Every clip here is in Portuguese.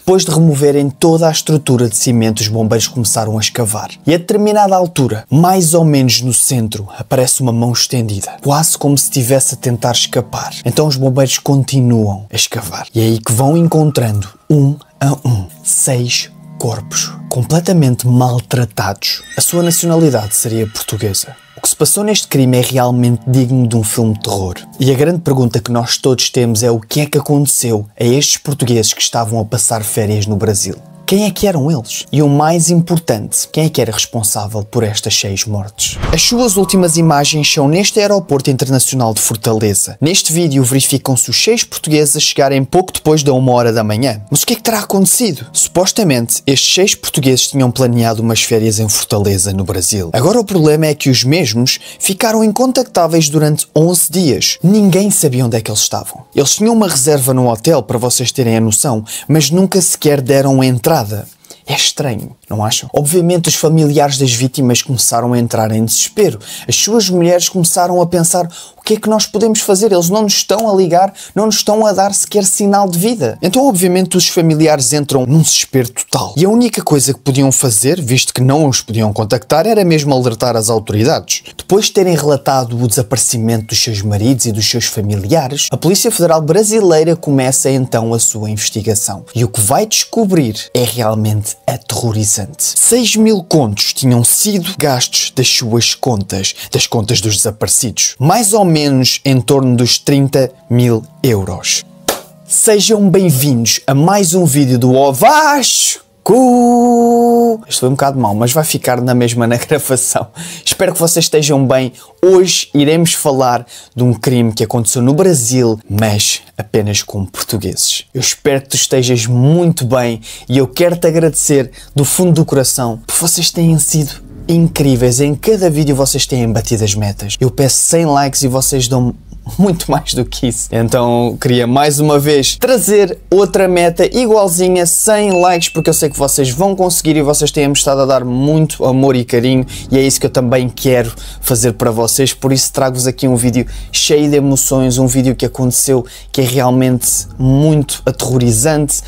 Depois de removerem toda a estrutura de cimento, os bombeiros começaram a escavar. E a determinada altura, mais ou menos no centro, aparece uma mão estendida, quase como se estivesse a tentar escapar. Então os bombeiros continuam a escavar. E é aí que vão encontrando, um a um, 6 corpos, completamente maltratados. A sua nacionalidade seria portuguesa. O que se passou neste crime é realmente digno de um filme de terror. E a grande pergunta que nós todos temos é o que é que aconteceu a estes portugueses que estavam a passar férias no Brasil? Quem é que eram eles? E o mais importante, quem é que era responsável por estas 6 mortes? As suas últimas imagens são neste aeroporto internacional de Fortaleza. Neste vídeo verificam-se os 6 portugueses a chegarem pouco depois da 1h da manhã. Mas o que é que terá acontecido? Supostamente, estes 6 portugueses tinham planeado umas férias em Fortaleza, no Brasil. Agora o problema é que os mesmos ficaram incontactáveis durante 11 dias. Ninguém sabia onde é que eles estavam. Eles tinham uma reserva no hotel, para vocês terem a noção, mas nunca sequer deram entrada. É estranho, não acham? Obviamente os familiares das vítimas começaram a entrar em desespero. As suas mulheres começaram a pensar: o que é que nós podemos fazer? Eles não nos estão a ligar, não nos estão a dar sequer sinal de vida. Então obviamente os familiares entram num desespero total. E a única coisa que podiam fazer, visto que não os podiam contactar, era mesmo alertar as autoridades. Depois de terem relatado o desaparecimento dos seus maridos e dos seus familiares, a Polícia Federal Brasileira começa então a sua investigação. E o que vai descobrir é realmente aterrorizante. 6.000 contos tinham sido gastos das suas contas, das contas dos desaparecidos. Mais ou menos em torno dos 30.000 euros. Sejam bem-vindos a mais um vídeo do Vasco. Isto foi um bocado mau, mas vai ficar na mesma na gravação. Espero que vocês estejam bem. Hoje iremos falar de um crime que aconteceu no Brasil, mas apenas com portugueses. Eu espero que tu estejas muito bem e eu quero-te agradecer do fundo do coração por vocês terem sido incríveis. Em cada vídeo vocês têm batido as metas. Eu peço 100 likes e vocês dão muito mais do que isso. Então queria mais uma vez trazer outra meta igualzinha, 100 likes, porque eu sei que vocês vão conseguir e vocês têm estado a dar muito amor e carinho e é isso que eu também quero fazer para vocês. Por isso trago-vos aqui um vídeo cheio de emoções, um vídeo que aconteceu que é realmente muito aterrorizante,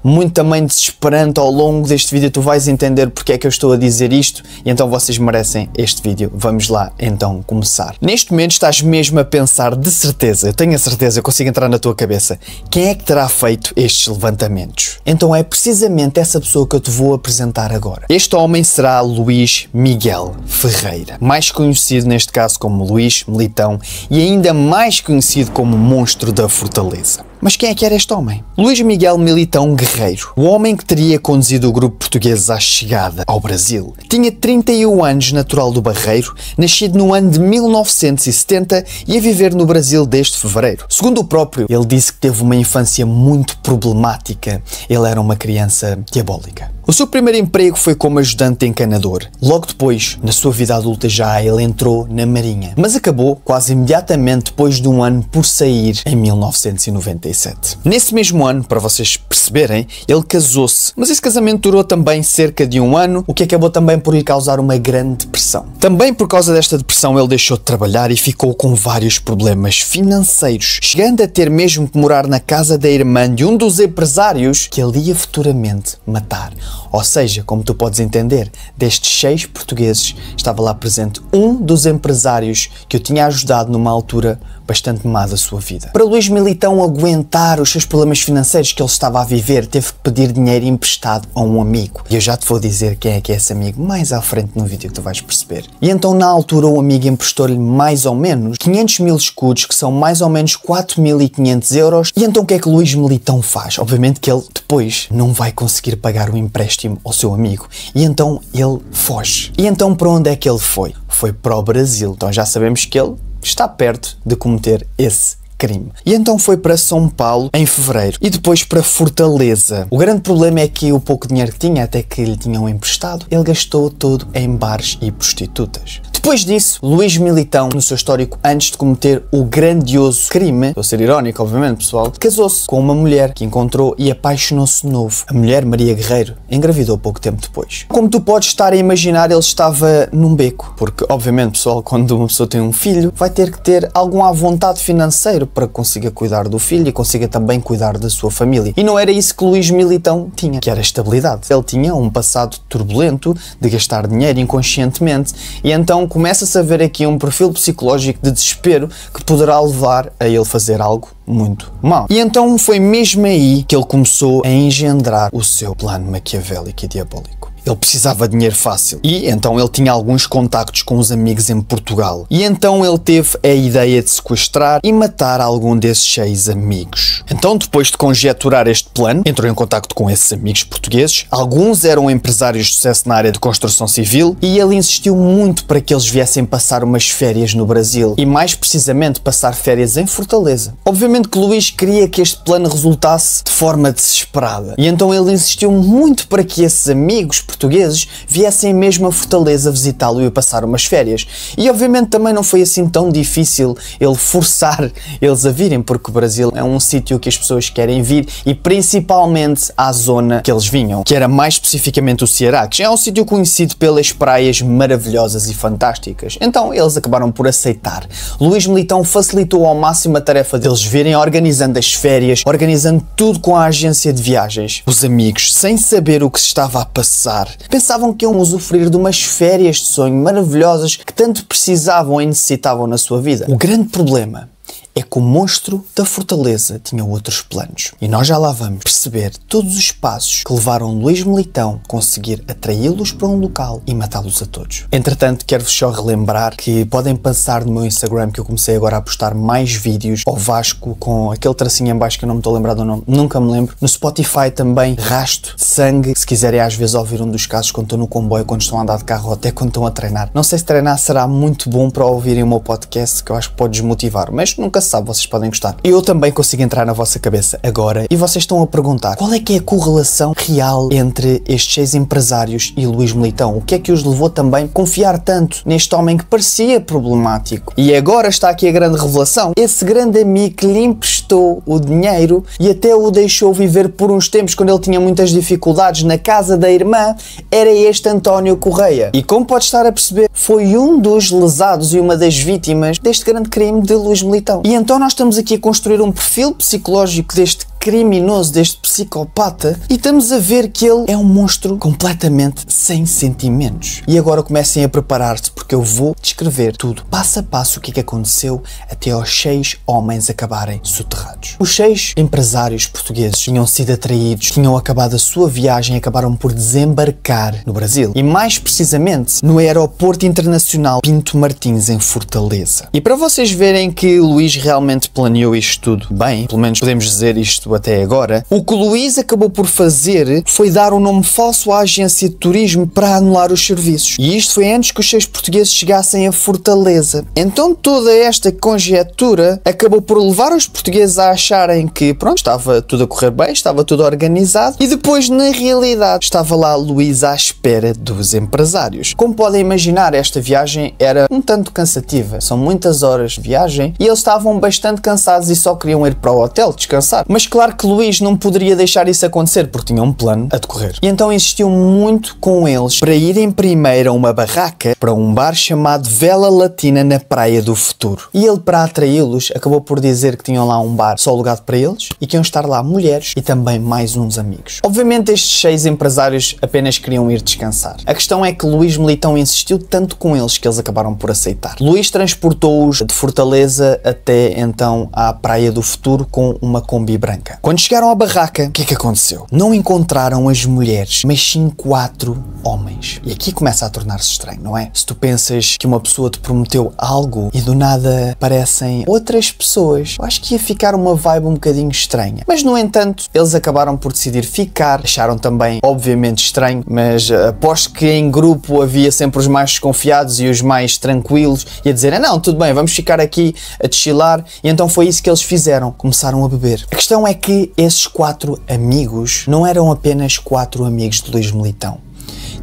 muito também desesperante. Ao longo deste vídeo tu vais entender porque é que eu estou a dizer isto e então vocês merecem este vídeo. Vamos lá então começar. Neste momento estás mesmo a pensar, de certeza, eu tenho a certeza, eu consigo entrar na tua cabeça, quem é que terá feito estes levantamentos? Então é precisamente essa pessoa que eu te vou apresentar agora. Este homem será Luís Miguel Ferreira, mais conhecido neste caso como Luís Militão e ainda mais conhecido como Monstro da Fortaleza. Mas quem é que era este homem? Luís Miguel Militão Guerreiro, o homem que teria conduzido o grupo português à chegada ao Brasil. Tinha 31 anos, natural do Barreiro, nascido no ano de 1970 e a viver no Brasil desde fevereiro. Segundo o próprio, ele disse que teve uma infância muito problemática. Ele era uma criança diabólica. O seu primeiro emprego foi como ajudante encanador. Logo depois, na sua vida adulta já, ele entrou na Marinha. Mas acabou quase imediatamente depois de um ano por sair em 1997. Nesse mesmo ano, para vocês perceberem, ele casou-se. Mas esse casamento durou também cerca de um ano, o que acabou também por lhe causar uma grande depressão. Também por causa desta depressão ele deixou de trabalhar e ficou com vários problemas financeiros, chegando a ter mesmo que morar na casa da irmã de um dos empresários que ele ia futuramente matar. Ou seja, como tu podes entender, destes 6 portugueses estava lá presente um dos empresários que o tinha ajudado numa altura bastante má da sua vida. Para Luís Militão aguentar os seus problemas financeiros que ele estava a viver, teve que pedir dinheiro emprestado a um amigo. E eu já te vou dizer quem é que é esse amigo mais à frente no vídeo que tu vais perceber. E então na altura o amigo emprestou-lhe mais ou menos 500.000 escudos, que são mais ou menos 4.500 euros. E então o que é que Luís Militão faz? Obviamente que ele depois não vai conseguir pagar o empréstimo ao seu amigo. E então ele foge. E então para onde é que ele foi? Foi para o Brasil. Então já sabemos que ele está perto de cometer esse crime. E então foi para São Paulo em fevereiro e depois para Fortaleza. O grande problema é que o pouco dinheiro que tinha, até que lhe tinham emprestado, ele gastou todo em bares e prostitutas. Depois disso, Luís Militão, no seu histórico antes de cometer o grandioso crime, estou a ser irónico, obviamente, pessoal, casou-se com uma mulher que encontrou e apaixonou-se de novo. A mulher, Maria Guerreiro, engravidou pouco tempo depois. Como tu podes estar a imaginar, ele estava num beco, porque, obviamente, pessoal, quando uma pessoa tem um filho, vai ter que ter algum à vontade financeiro para que consiga cuidar do filho e consiga também cuidar da sua família. E não era isso que Luís Militão tinha, que era estabilidade. Ele tinha um passado turbulento de gastar dinheiro inconscientemente e então começa-se a ver aqui um perfil psicológico de desespero que poderá levar a ele fazer algo muito mal. E então foi mesmo aí que ele começou a engendrar o seu plano maquiavélico e diabólico. Ele precisava de dinheiro fácil e então ele tinha alguns contactos com os amigos em Portugal. E então ele teve a ideia de sequestrar e matar algum desses 6 amigos. Então, depois de conjecturar este plano, entrou em contacto com esses amigos portugueses. Alguns eram empresários de sucesso na área de construção civil e ele insistiu muito para que eles viessem passar umas férias no Brasil e mais precisamente passar férias em Fortaleza. Obviamente que Luís queria que este plano resultasse de forma desesperada e então ele insistiu muito para que esses amigos portugueses viessem mesmo a Fortaleza visitá-lo e passar umas férias. E obviamente também não foi assim tão difícil ele forçar eles a virem, porque o Brasil é um sítio que as pessoas querem vir e principalmente à zona que eles vinham, que era mais especificamente o Ceará, que já é um sítio conhecido pelas praias maravilhosas e fantásticas. Então eles acabaram por aceitar. Luís Militão facilitou ao máximo a tarefa deles virem, organizando as férias, organizando tudo com a agência de viagens. Os amigos, sem saber o que se estava a passar, pensavam que iam usufruir de umas férias de sonho maravilhosas que tanto precisavam e necessitavam na sua vida. O grande problema é que o monstro da Fortaleza tinha outros planos. E nós já lá vamos perceber todos os passos que levaram Luís Militão a conseguir atraí-los para um local e matá-los a todos. Entretanto, quero-vos só relembrar que podem passar no meu Instagram, que eu comecei agora a postar mais vídeos ao Vasco com aquele tracinho em baixo que eu não me estou a lembrar do nome, nunca me lembro. No Spotify também, Rasto de Sangue, se quiserem às vezes ouvir um dos casos quando estão no comboio, quando estão a andar de carro ou até quando estão a treinar. Não sei se treinar será muito bom para ouvirem o meu podcast, que eu acho que pode desmotivar, mas nunca se sabe, vocês podem gostar. Eu também consigo entrar na vossa cabeça agora e vocês estão a perguntar qual é que é a correlação real entre estes 6 empresários e Luís Militão? O que é que os levou também a confiar tanto neste homem que parecia problemático? E agora está aqui a grande revelação. Esse grande amigo que lhe emprestou o dinheiro e até o deixou viver por uns tempos quando ele tinha muitas dificuldades na casa da irmã, era este António Correia. E como pode estar a perceber, foi um dos lesados e uma das vítimas deste grande crime de Luís Militão. E então nós estamos aqui a construir um perfil psicológico deste criminoso, deste psicopata, e estamos a ver que ele é um monstro completamente sem sentimentos. E agora comecem a preparar-se, porque eu vou descrever tudo, passo a passo, o que é que aconteceu até aos 6 homens acabarem soterrados. Os 6 empresários portugueses tinham sido atraídos, tinham acabado a sua viagem e acabaram por desembarcar no Brasil. E mais precisamente no Aeroporto Internacional Pinto Martins, em Fortaleza. E para vocês verem que Luís realmente planeou isto tudo bem, pelo menos podemos dizer isto até agora, o que o Luís acabou por fazer foi dar um nome falso à agência de turismo para anular os serviços. E isto foi antes que os 6 portugueses chegassem a Fortaleza. Então toda esta conjectura acabou por levar os portugueses a acharem que, pronto, estava tudo a correr bem, estava tudo organizado, e depois, na realidade, estava lá Luís à espera dos empresários. Como podem imaginar, esta viagem era um tanto cansativa. São muitas horas de viagem e eles estavam bastante cansados e só queriam ir para o hotel descansar. Mas claro que Luís não poderia deixar isso acontecer porque tinha um plano a decorrer. E então insistiu muito com eles para irem primeiro a uma barraca, para um bar chamado Vela Latina na Praia do Futuro. E ele, para atraí-los, acabou por dizer que tinham lá um bar só alugado para eles e que iam estar lá mulheres e também mais uns amigos. Obviamente estes 6 empresários apenas queriam ir descansar. A questão é que Luís Militão insistiu tanto com eles que eles acabaram por aceitar. Luís transportou-os de Fortaleza até então à Praia do Futuro com uma Kombi branca. Quando chegaram à barraca, o que é que aconteceu? Não encontraram as mulheres, mas sim 4 homens. E aqui começa a tornar-se estranho, não é? Se tu pensas que uma pessoa te prometeu algo e do nada aparecem outras pessoas, eu acho que ia ficar uma vibe um bocadinho estranha. Mas no entanto, eles acabaram por decidir ficar. Acharam também, obviamente, estranho, mas aposto que em grupo havia sempre os mais desconfiados e os mais tranquilos e a dizer, não, tudo bem, vamos ficar aqui a deschilar. E então foi isso que eles fizeram. Começaram a beber. A questão é que esses 4 amigos não eram apenas 4 amigos de Luís Militão.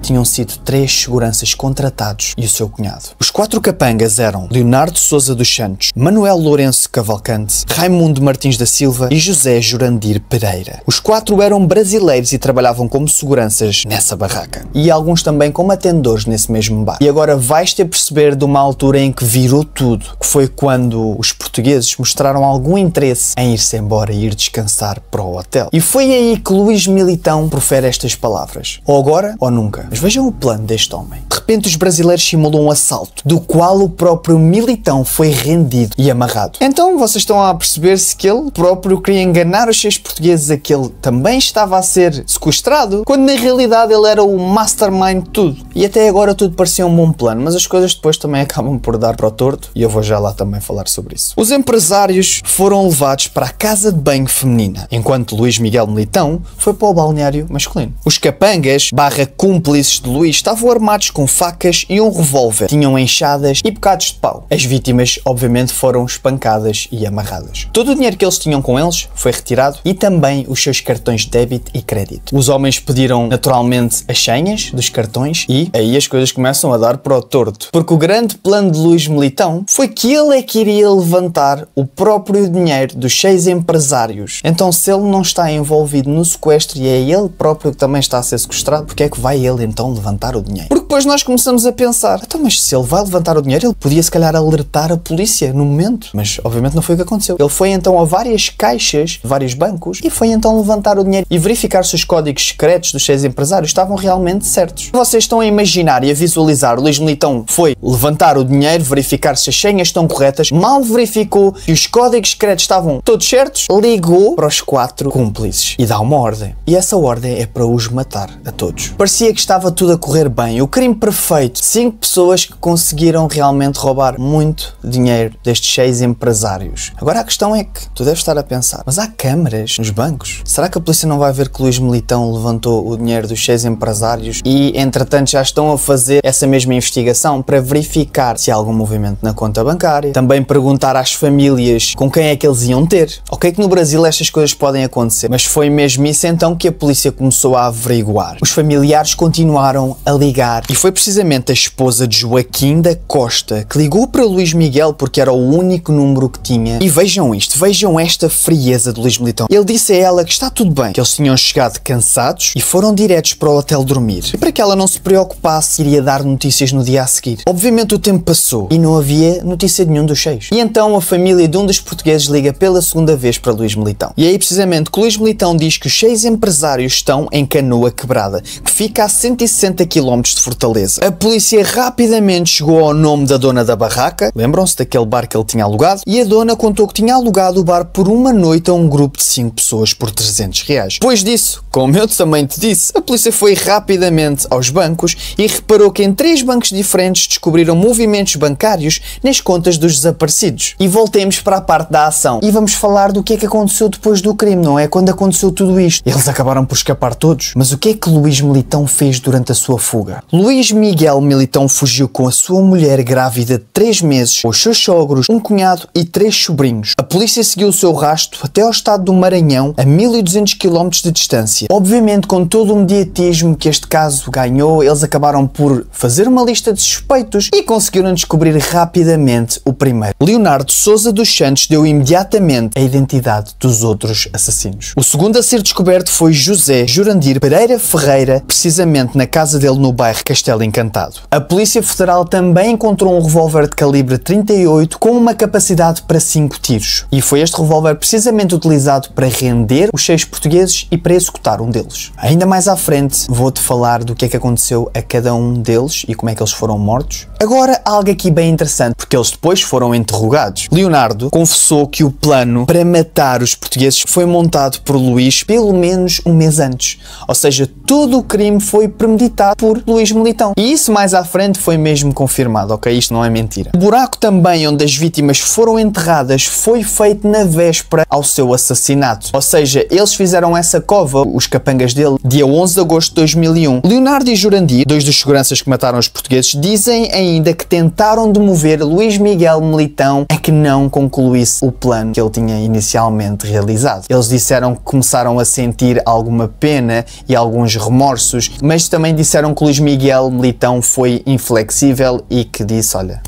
tinham sido 3 seguranças contratados e o seu cunhado. Os 4 capangas eram Leonardo Sousa dos Santos, Manuel Lourenço Cavalcante, Raimundo Martins da Silva e José Jurandir Pereira. Os 4 eram brasileiros e trabalhavam como seguranças nessa barraca. E alguns também como atendores nesse mesmo bar. E agora vais ter a perceber de uma altura em que virou tudo, que foi quando os portugueses mostraram algum interesse em ir-se embora e ir descansar para o hotel. E foi aí que Luís Militão profere estas palavras. Ou agora ou nunca. Mas vejam o plano deste homem. De repente os brasileiros simulam um assalto, do qual o próprio Militão foi rendido e amarrado. Então vocês estão a perceber-se que ele próprio queria enganar os seus portugueses a que ele também estava a ser sequestrado, quando na realidade ele era o mastermind de tudo. E até agora tudo parecia um bom plano, mas as coisas depois também acabam por dar para o torto e eu vou já lá também falar sobre isso. Os empresários foram levados para a casa de banho feminina, enquanto Luís Miguel Militão foi para o balneário masculino. Os capangas / cúmplices de Luís estavam armados com facas e um revólver, tinham enxadas e bocados de pau. As vítimas obviamente foram espancadas e amarradas. Todo o dinheiro que eles tinham com eles foi retirado e também os seus cartões de débito e crédito. Os homens pediram naturalmente as senhas dos cartões e aí as coisas começam a dar para o torto, porque o grande plano de Luís Militão foi que ele é que iria levantar o próprio dinheiro dos 6 empresários. Então se ele não está envolvido no sequestro e é ele próprio que também está a ser sequestrado, porque é que vai ele então levantar o dinheiro? Porque depois nós começamos a pensar, então mas se ele vai levantar o dinheiro, ele podia se calhar alertar a polícia no momento, mas obviamente não foi o que aconteceu. Ele foi então a várias caixas, vários bancos, e foi então levantar o dinheiro e verificar se os códigos secretos dos 6 empresários estavam realmente certos. Vocês estão a imaginar e a visualizar, o Luís Militão foi levantar o dinheiro, verificar se as senhas estão corretas, mal verificou que os códigos secretos estavam todos certos, ligou para os 4 cúmplices e dá uma ordem. E essa ordem é para os matar a todos. Parecia que estava tudo a correr bem, o crime perfeito. 5 pessoas que conseguiram realmente roubar muito dinheiro destes 6 empresários. Agora a questão é que tu deves estar a pensar, mas há câmaras nos bancos? Será que a polícia não vai ver que Luís Militão levantou o dinheiro dos 6 empresários e entretanto já estão a fazer essa mesma investigação para verificar se há algum movimento na conta bancária? Também perguntar às famílias com quem é que eles iam ter. Ok que no Brasil estas coisas podem acontecer, mas foi mesmo isso então que a polícia começou a averiguar. Os familiares continuaram a ligar e foi precisamente a esposa de Joaquim da Costa que ligou para Luís Miguel porque era o único número que tinha. E vejam isto, vejam esta frieza de Luís Militão. Ele disse a ela que está tudo bem, que eles tinham chegado cansados e foram diretos para o hotel dormir. E para que ela não se preocupasse, iria dar notícias no dia a seguir. Obviamente o tempo passou e não havia notícia de nenhum dos 6. E então a família de um dos portugueses liga pela segunda vez para Luís Militão. E aí precisamente que Luís Militão diz que os 6 empresários estão em Canoa Quebrada, que fica a 160 km de Fortaleza. A polícia rapidamente chegou ao nome da dona da barraca, lembram-se daquele bar que ele tinha alugado, e a dona contou que tinha alugado o bar por uma noite a um grupo de 5 pessoas por 300 reais. Depois disso, como eu também te disse, a polícia foi rapidamente aos bancos e reparou que em 3 bancos diferentes descobriram movimentos bancários nas contas dos desaparecidos. E voltemos para a parte da ação e vamos falar do que é que aconteceu depois do crime, não é? Quando aconteceu tudo isto. Eles acabaram por escapar todos, mas o que é que Luís Militão fez durante a sua fuga? Luís Miguel Militão fugiu com a sua mulher grávida de 3 meses, os seus sogros, um cunhado e 3 sobrinhos. A polícia seguiu o seu rastro até ao estado do Maranhão, a 1200 km de distância. Obviamente, com todo o mediatismo que este caso ganhou, eles acabaram por fazer uma lista de suspeitos e conseguiram descobrir rapidamente o primeiro. Leonardo Sousa dos Santos deu imediatamente a identidade dos outros assassinos. O segundo a ser descoberto foi José Jurandir Pereira Ferreira, precisamente na casa dele no bairro Castelo Encantado. A Polícia Federal também encontrou um revólver de calibre 38 com uma capacidade para 5 tiros. E foi este revólver precisamente utilizado para render os 6 portugueses e para executar um deles. Ainda mais à frente vou-te falar do que é que aconteceu a cada um deles e como é que eles foram mortos. Agora, algo aqui bem interessante, porque eles depois foram interrogados. Leonardo confessou que o plano para matar os portugueses foi montado por Luís pelo menos um mês antes. Ou seja, todo o crime foi premeditado por Luís Militão. E isso mais à frente foi mesmo confirmado, ok? Isto não é mentira. O buraco também onde as vítimas foram enterradas foi feito na véspera ao seu assassinato. Ou seja, eles fizeram essa cova, os capangas dele, dia 11 de agosto de 2001. Leonardo e Jurandir, 2 dos seguranças que mataram os portugueses, dizem ainda que tentaram demover Luís Miguel Militão a que não concluísse o plano que ele tinha inicialmente realizado. Eles disseram que começaram a sentir alguma pena e alguns remorsos, mas peritos também disseram que Luís Miguel Militão foi inflexível e que disse, olha,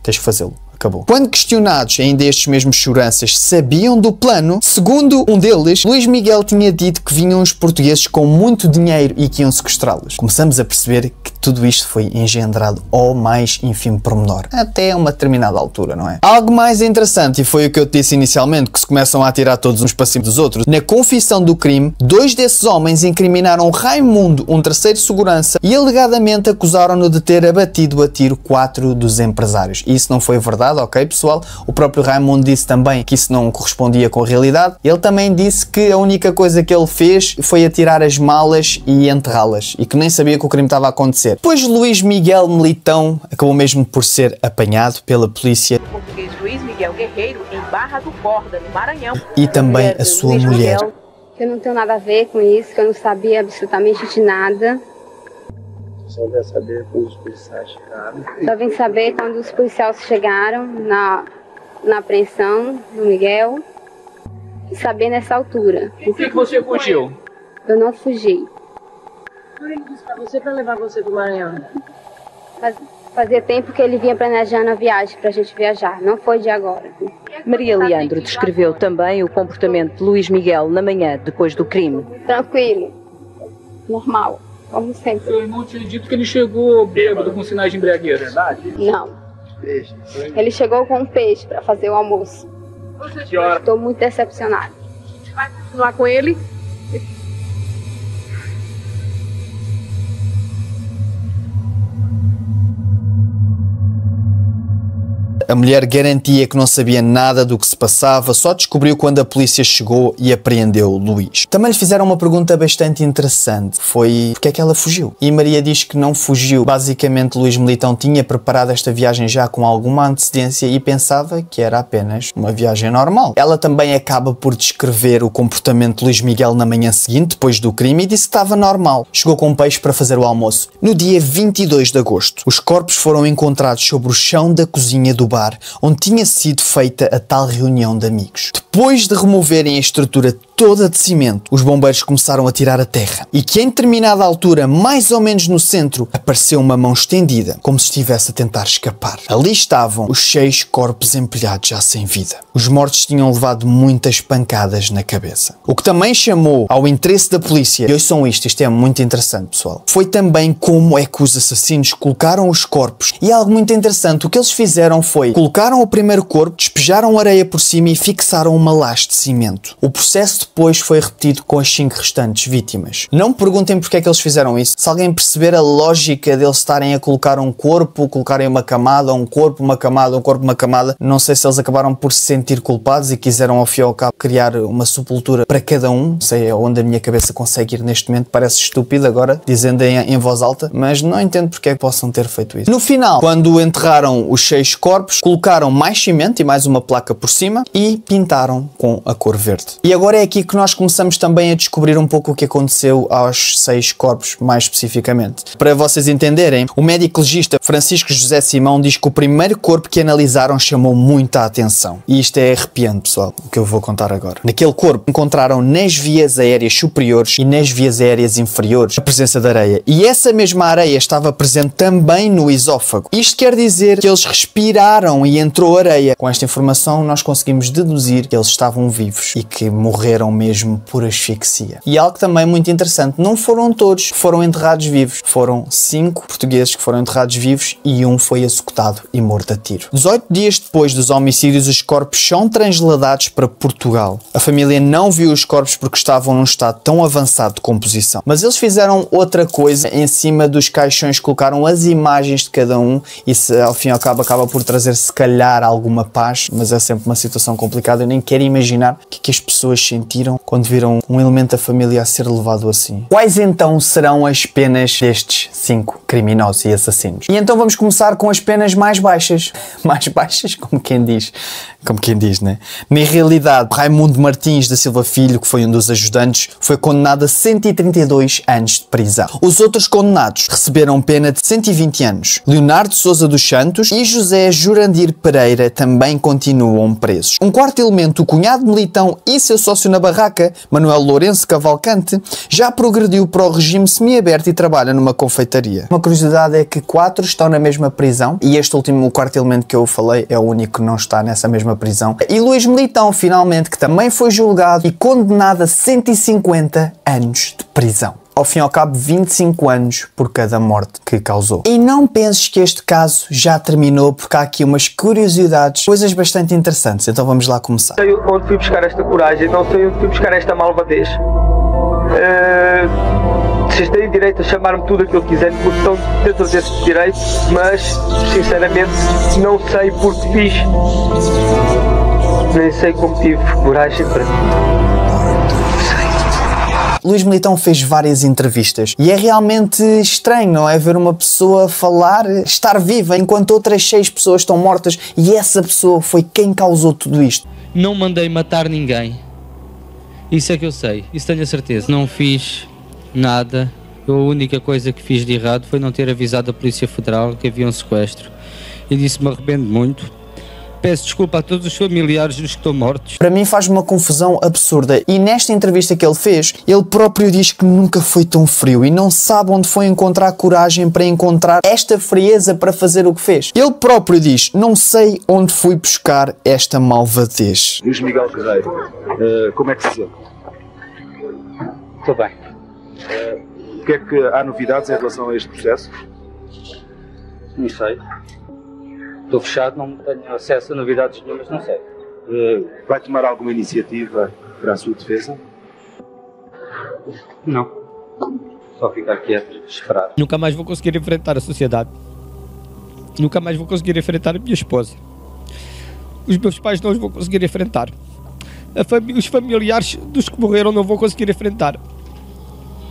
tens que fazê-lo. Acabou. Quando questionados, ainda estes mesmos seguranças sabiam do plano, segundo um deles, Luís Miguel tinha dito que vinham os portugueses com muito dinheiro e que iam sequestrá-los. Começamos a perceber que tudo isto foi engendrado ao mais ínfimo pormenor, até uma determinada altura, não é? Algo mais interessante, e foi o que eu te disse inicialmente, que se começam a atirar todos uns para cima dos outros, na confissão do crime, 2 desses homens incriminaram Raimundo, um terceiro segurança, e alegadamente acusaram-no de ter abatido a tiro 4 dos empresários. Isso não foi verdade, ok, pessoal? O próprio Raimundo disse também que isso não correspondia com a realidade. Ele também disse que a única coisa que ele fez foi atirar as malas e enterrá-las, e que nem sabia que o crime estava a acontecer. Depois Luís Miguel Militão acabou mesmo por ser apanhado pela polícia. O português Luís Miguel Guerreiro em Barra do Corda, no Maranhão. E também a sua mulher. Eu não tenho nada a ver com isso, que eu não sabia absolutamente de nada. Só veio saber quando os policiais chegaram. Só vim saber quando os policiais chegaram na apreensão do Miguel. E saber nessa altura. Por que você fugiu? Eu não fugi. Ele disse pra você para levar você do Maranhão. Fazia tempo que ele vinha planejando a viagem pra gente viajar, não foi de agora. Maria Leandro descreveu também o comportamento de Luís Miguel na manhã depois do crime. Tranquilo, normal, como sempre. Seu irmão tinha dito que ele chegou bêbado com sinais de embriaguez, verdade? Não. Ele chegou com um peixe pra fazer o almoço. Que hora? Estou muito decepcionada. Vai continuar com ele? A mulher garantia que não sabia nada do que se passava, só descobriu quando a polícia chegou e apreendeu Luís. Também lhe fizeram uma pergunta bastante interessante, foi porque é que ela fugiu? E Maria diz que não fugiu. Basicamente Luís Militão tinha preparado esta viagem já com alguma antecedência e pensava que era apenas uma viagem normal. Ela também acaba por descrever o comportamento de Luís Miguel na manhã seguinte, depois do crime, e disse que estava normal. Chegou com um peixe para fazer o almoço. No dia 22 de agosto, os corpos foram encontrados sobre o chão da cozinha do bar onde tinha sido feita a tal reunião de amigos. Depois de removerem a estrutura toda de cimento, os bombeiros começaram a tirar a terra e que em determinada altura, mais ou menos no centro, apareceu uma mão estendida, como se estivesse a tentar escapar. Ali estavam os 6 corpos empilhados já sem vida. Os mortos tinham levado muitas pancadas na cabeça. O que também chamou ao interesse da polícia, e ouçam isto é muito interessante, pessoal, foi também como é que os assassinos colocaram os corpos. E algo muito interessante, o que eles fizeram foi, colocaram o primeiro corpo, despejaram areia por cima e fixaram uma laje de cimento. O processo depois foi repetido com as 5 restantes vítimas. Não me perguntem porque é que eles fizeram isso. Se alguém perceber a lógica deles estarem a colocar um corpo, colocarem uma camada, um corpo, uma camada, um corpo, uma camada, não sei se eles acabaram por se sentir culpados e quiseram ao fim e ao cabo criar uma sepultura para cada um. Não sei onde a minha cabeça consegue ir neste momento, parece estúpido agora, dizendo em voz alta, mas não entendo porque é que possam ter feito isso. No final, quando enterraram os 6 corpos, colocaram mais cimento e mais uma placa por cima e pintaram com a cor verde. E agora é aqui que nós começamos também a descobrir um pouco o que aconteceu aos 6 corpos, mais especificamente. Para vocês entenderem, o médico legista Francisco José Simão diz que o primeiro corpo que analisaram chamou muita atenção. E isto é arrepiante, pessoal, o que eu vou contar agora. Naquele corpo encontraram nas vias aéreas superiores e nas vias aéreas inferiores a presença de areia. E essa mesma areia estava presente também no esófago. Isto quer dizer que eles respiraram e entrou areia. Com esta informação nós conseguimos deduzir que eles estavam vivos e que morreram mesmo por asfixia. E algo também muito interessante, não foram todos que foram enterrados vivos. Foram 5 portugueses que foram enterrados vivos e um foi executado e morto a tiro. 18 dias depois dos homicídios, os corpos são transladados para Portugal. A família não viu os corpos porque estavam num estado tão avançado de composição. Mas eles fizeram outra coisa, em cima dos caixões colocaram as imagens de cada um e ao fim e ao cabo acaba por trazer se calhar alguma paz, mas é sempre uma situação complicada. Eu nem quero imaginar o que as pessoas sentiram quando viram um elemento da família a ser levado assim. Quais então serão as penas destes 5 criminosos e assassinos? E então vamos começar com as penas mais baixas. Mais baixas, como quem diz, né? Na realidade, Raimundo Martins da Silva Filho, que foi um dos ajudantes, foi condenado a 132 anos de prisão. Os outros condenados receberam pena de 120 anos. Leonardo Sousa dos Santos e José Jurandir Pereira também continuam presos. Um quarto elemento, o cunhado Militão e seu sócio na barraca, barraca, Manuel Lourenço Cavalcante, já progrediu para o regime semiaberto e trabalha numa confeitaria. Uma curiosidade é que 4 estão na mesma prisão e este último, o quarto elemento que eu falei, é o único que não está nessa mesma prisão. E Luís Militão, finalmente, que também foi julgado e condenado a 150 anos de prisão. Ao fim e ao cabo, 25 anos por cada morte que causou. E não penses que este caso já terminou, porque há aqui umas curiosidades, coisas bastante interessantes. Então vamos lá começar. Não sei onde fui buscar esta coragem, não sei onde fui buscar esta malvadez. Vocês têm direito a chamar-me tudo aquilo que quiserem, porque estão dentro desse direito, mas, sinceramente, não sei porque fiz. Nem sei como tive coragem para... Luís Militão fez várias entrevistas e é realmente estranho, não é? Ver uma pessoa falar, estar viva, enquanto outras 6 pessoas estão mortas e essa pessoa foi quem causou tudo isto. Não mandei matar ninguém. Isso é que eu sei, isso tenho a certeza. Não fiz nada. A única coisa que fiz de errado foi não ter avisado a Polícia Federal que havia um sequestro. E disse-me arrependo muito. Peço desculpa a todos os familiares dos que estão mortos. Para mim faz uma confusão absurda e nesta entrevista que ele fez, ele próprio diz que nunca foi tão frio e não sabe onde foi encontrar coragem para encontrar esta frieza para fazer o que fez. Ele próprio diz, não sei onde fui buscar esta malvadez. Luís Miguel Carreiro, como é que se sente? Estou bem. O que é que há novidades em relação a este processo? Não sei. Estou fechado, não tenho acesso a novidades nenhumas, não sei. Vai tomar alguma iniciativa para a sua defesa? Não. Só ficar quieto, esperar. Nunca mais vou conseguir enfrentar a sociedade. Nunca mais vou conseguir enfrentar a minha esposa. Os meus pais não os vou conseguir enfrentar. Os familiares dos que morreram não vou conseguir enfrentar.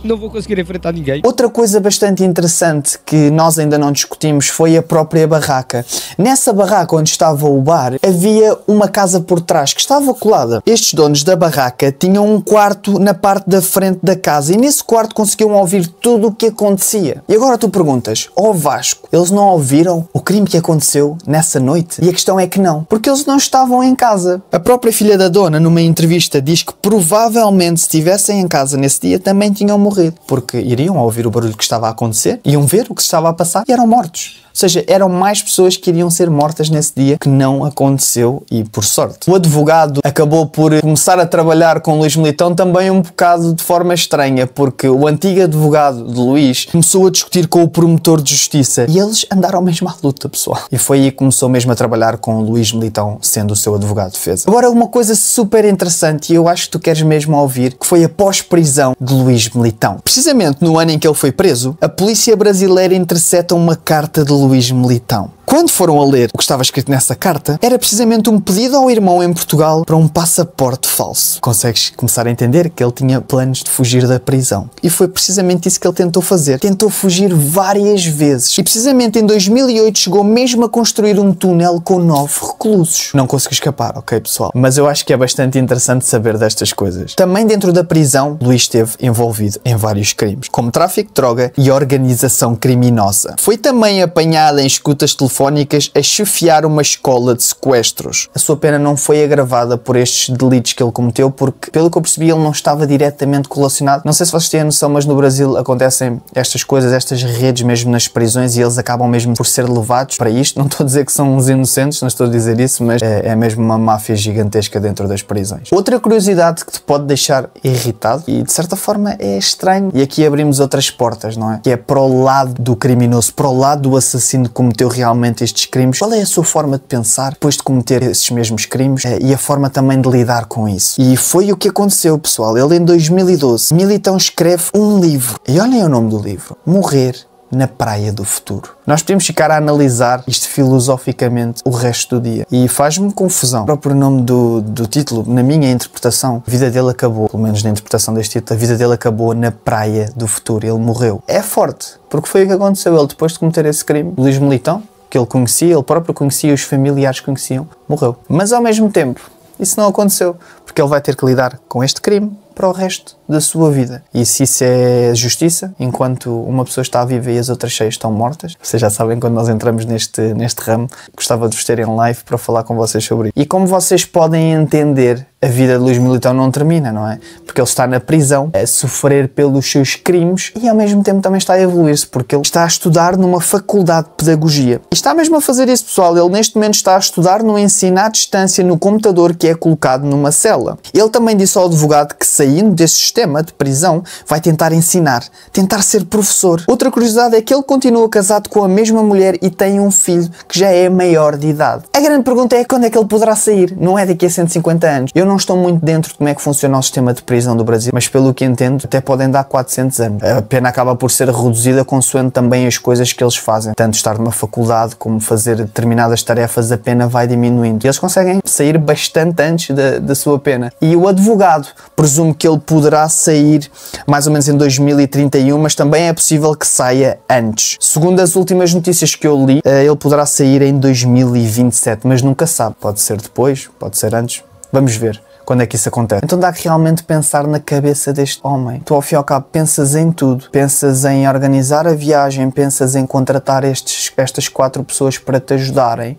Não vou conseguir enfrentar ninguém. Outra coisa bastante interessante que nós ainda não discutimos foi a própria barraca. Nessa barraca onde estava o bar, havia uma casa por trás que estava colada. Estes donos da barraca tinham um quarto na parte da frente da casa e nesse quarto conseguiam ouvir tudo o que acontecia. E agora tu perguntas, Vasco, eles não ouviram o crime que aconteceu nessa noite? E a questão é que não, porque eles não estavam em casa. A própria filha da dona, numa entrevista, diz que provavelmente se estivessem em casa nesse dia também tinham morrido. Porque iriam ouvir o barulho que estava a acontecer, iam ver o que estava a passar e eram mortos. Ou seja, eram mais pessoas que iriam ser mortas nesse dia, que não aconteceu e por sorte. O advogado acabou por começar a trabalhar com Luís Militão também um bocado de forma estranha, porque o antigo advogado de Luís começou a discutir com o promotor de justiça e eles andaram mesmo à luta, pessoal. E foi aí que começou mesmo a trabalhar com Luís Militão, sendo o seu advogado de defesa. Agora, uma coisa super interessante e eu acho que tu queres mesmo ouvir, que foi a pós-prisão de Luís Militão. Precisamente no ano em que ele foi preso, a polícia brasileira intercepta uma carta de Luís Militão. Quando foram a ler o que estava escrito nessa carta, era precisamente um pedido ao irmão em Portugal para um passaporte falso. Consegues começar a entender que ele tinha planos de fugir da prisão. E foi precisamente isso que ele tentou fazer. Tentou fugir várias vezes. E precisamente em 2008 chegou mesmo a construir um túnel com 9 reclusos. Não conseguiu escapar, ok, pessoal? Mas eu acho que é bastante interessante saber destas coisas. Também dentro da prisão, Luís esteve envolvido em vários crimes, como tráfico de droga e organização criminosa. Foi também apanhado em escutas telefónicas a chefiar uma escola de sequestros. A sua pena não foi agravada por estes delitos que ele cometeu, porque, pelo que eu percebi, ele não estava diretamente relacionado. Não sei se vocês têm a noção, mas no Brasil acontecem estas coisas, estas redes mesmo nas prisões e eles acabam mesmo por ser levados para isto. Não estou a dizer que são uns inocentes, não estou a dizer isso, mas é mesmo uma máfia gigantesca dentro das prisões. Outra curiosidade que te pode deixar irritado e, de certa forma, é estranho, e aqui abrimos outras portas, não é? Que é para o lado do criminoso, para o lado do assassino que cometeu realmente estes crimes. Qual é a sua forma de pensar depois de cometer esses mesmos crimes e a forma também de lidar com isso? E foi o que aconteceu, pessoal. Ele, em 2012, Militão escreve um livro. E olhem o nome do livro. Morrer na Praia do Futuro. Nós podemos ficar a analisar isto filosoficamente o resto do dia. E faz-me confusão. O próprio nome do título, na minha interpretação, a vida dele acabou, pelo menos na interpretação deste título, a vida dele acabou na Praia do Futuro. Ele morreu. É forte, porque foi o que aconteceu. Ele, depois de cometer esse crime, Luís Militão, que ele conhecia, ele próprio conhecia, os familiares conheciam, morreu. Mas ao mesmo tempo, isso não aconteceu, porque ele vai ter que lidar com este crime para o resto da sua vida. E se isso é justiça, enquanto uma pessoa está viva e as outras 6 estão mortas, vocês já sabem, quando nós entramos neste ramo, gostava de vos ter em live para falar com vocês sobre isso. E como vocês podem entender, a vida de Luís Militão não termina, não é? Porque ele está na prisão a sofrer pelos seus crimes e ao mesmo tempo também está a evoluir-se, porque ele está a estudar numa faculdade de pedagogia. E está mesmo a fazer isso, pessoal. Ele neste momento está a estudar no ensino à distância no computador que é colocado numa cela. Ele também disse ao advogado que, saindo desse sistema de prisão, vai tentar ensinar, tentar ser professor. Outra curiosidade é que ele continua casado com a mesma mulher e tem um filho que já é maior de idade. A grande pergunta é quando é que ele poderá sair? Não é daqui a 150 anos. Eu não estou muito dentro de como é que funciona o sistema de prisão do Brasil, mas pelo que entendo, até podem dar 400 anos. A pena acaba por ser reduzida consoante também as coisas que eles fazem. Tanto estar numa faculdade como fazer determinadas tarefas, a pena vai diminuindo. E eles conseguem sair bastante antes da sua pena. E o advogado presume que ele poderá sair mais ou menos em 2031, mas também é possível que saia antes. Segundo as últimas notícias que eu li, ele poderá sair em 2027, mas nunca sabe. Pode ser depois, pode ser antes. Vamos ver quando é que isso acontece. Então dá que realmente pensar na cabeça deste homem. Tu, ao fim e ao cabo, pensas em tudo. Pensas em organizar a viagem, pensas em contratar estas 4 pessoas para te ajudarem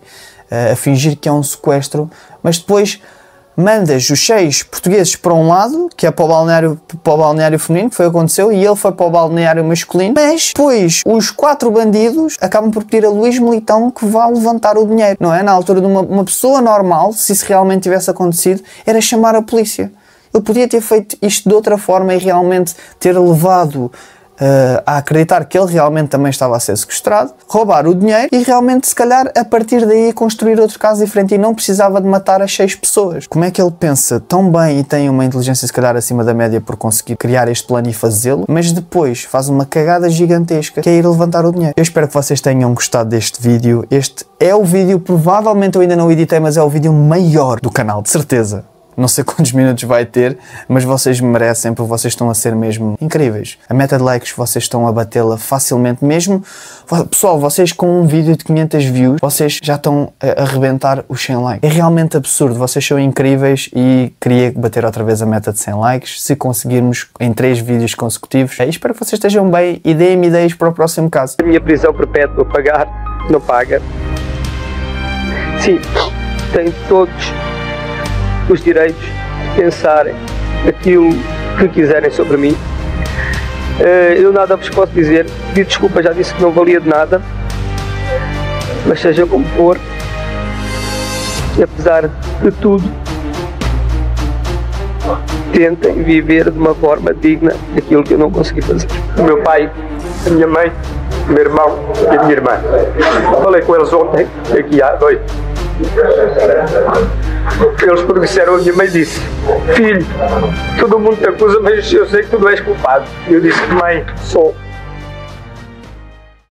a fingir que é um sequestro, mas depois mandas os 6 portugueses para um lado, que é para o balneário feminino, que foi o que aconteceu, e ele foi para o balneário masculino, mas depois os 4 bandidos acabam por pedir a Luís Militão que vá levantar o dinheiro, não é? Na altura de uma pessoa normal, se isso realmente tivesse acontecido, era chamar a polícia. Ele podia ter feito isto de outra forma e realmente ter levado a acreditar que ele realmente também estava a ser sequestrado, roubar o dinheiro e realmente, se calhar, a partir daí construir outro caso diferente e não precisava de matar as 6 pessoas. Como é que ele pensa tão bem e tem uma inteligência, se calhar, acima da média por conseguir criar este plano e fazê-lo, mas depois faz uma cagada gigantesca que é ir levantar o dinheiro? Eu espero que vocês tenham gostado deste vídeo. Este é o vídeo, provavelmente eu ainda não o editei, mas é o vídeo maior do canal, de certeza. Não sei quantos minutos vai ter, mas vocês merecem, porque vocês estão a ser mesmo incríveis. A meta de likes, vocês estão a batê-la facilmente mesmo. Pessoal, vocês com um vídeo de 500 views, vocês já estão a arrebentar os 100 likes. É realmente absurdo, vocês são incríveis e queria bater outra vez a meta de 100 likes, se conseguirmos em 3 vídeos consecutivos. E espero que vocês estejam bem e deem-me ideias para o próximo caso. A minha prisão perpétua, pagar, não paga. Sim, tem todos os direitos de pensarem aquilo que quiserem sobre mim. Eu nada vos posso dizer, pedir desculpa, já disse que não valia de nada, mas seja como for, apesar de tudo, tentem viver de uma forma digna daquilo que eu não consegui fazer. O meu pai, a minha mãe, o meu irmão e a minha irmã. Falei com eles ontem, aqui à noite. Eles porque disseram, a minha mãe disse: filho, todo mundo te acusa, mas eu sei que tu não és culpado. E eu disse: mãe, sou.